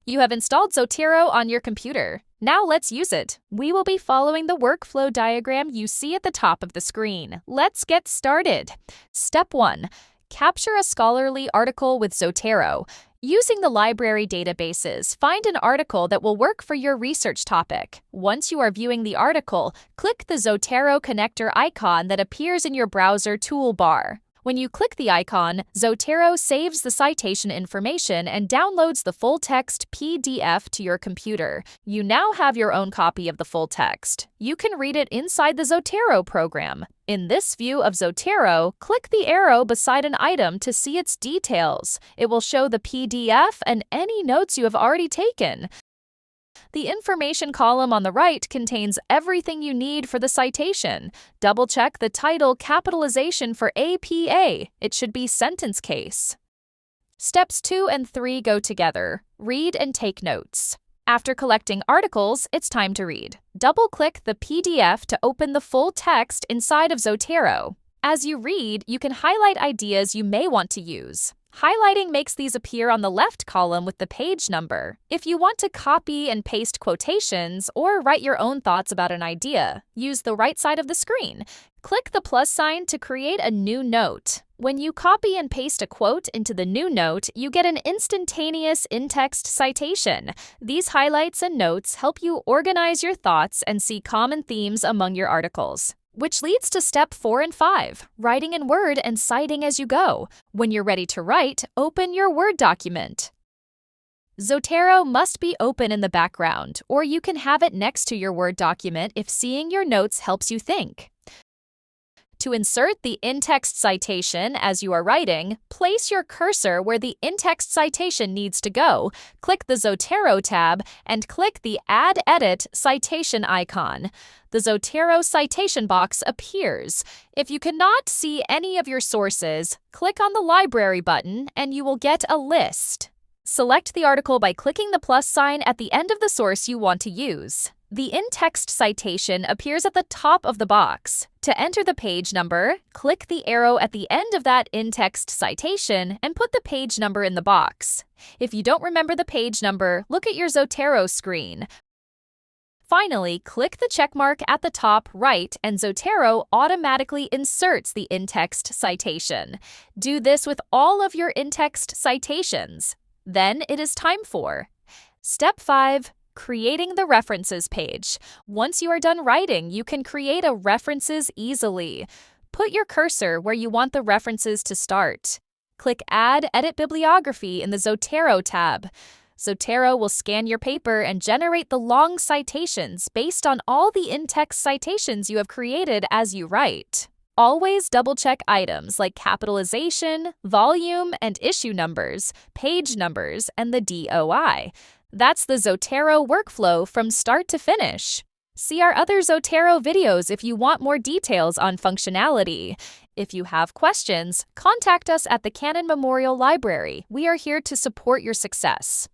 You have installed Zotero on your computer. Now let's use it. We will be following the workflow diagram you see at the top of the screen. Let's get started. Step 1. Capture a scholarly article with Zotero. Using the library databases, find an article that will work for your research topic. Once you are viewing the article, click the Zotero connector icon that appears in your browser toolbar. When you click the icon, Zotero saves the citation information and downloads the full-text PDF to your computer. You now have your own copy of the full text. You can read it inside the Zotero program. In this view of Zotero, click the arrow beside an item to see its details. It will show the PDF and any notes you have already taken. The information column on the right contains everything you need for the citation. Double-check the title capitalization for APA. It should be sentence case. Steps 2 and 3 go together. Read and take notes. After collecting articles, it's time to read. Double-click the PDF to open the full text inside of Zotero. As you read, you can highlight ideas you may want to use. Highlighting makes these appear on the left column with the page number. If you want to copy and paste quotations or write your own thoughts about an idea, use the right side of the screen. Click the plus sign to create a new note. When you copy and paste a quote into the new note, you get an instantaneous in-text citation. These highlights and notes help you organize your thoughts and see common themes among your articles. Which leads to step 4 and 5, writing in Word and citing as you go. When you're ready to write, open your Word document. Zotero must be open in the background, or you can have it next to your Word document if seeing your notes helps you think. To insert the in-text citation as you are writing, place your cursor where the in-text citation needs to go. Click the Zotero tab and click the Add Edit Citation icon. The Zotero citation box appears. If you cannot see any of your sources, click on the Library button and you will get a list. Select the article by clicking the plus sign at the end of the source you want to use. The in-text citation appears at the top of the box. To enter the page number, click the arrow at the end of that in-text citation and put the page number in the box. If you don't remember the page number, look at your Zotero screen. Finally, click the checkmark at the top right and Zotero automatically inserts the in-text citation. Do this with all of your in-text citations. Then it is time for Step 5. Creating the references page. Once you are done writing, you can create a references easily. Put your cursor where you want the references to start. Click Add Edit Bibliography in the Zotero tab. Zotero will scan your paper and generate the long citations based on all the in-text citations you have created as you write. Always double-check items like capitalization, volume and issue numbers, page numbers, and the DOI. That's the Zotero workflow from start to finish. See our other Zotero videos if you want more details on functionality. If you have questions, contact us at the Canon Memorial Library. We are here to support your success.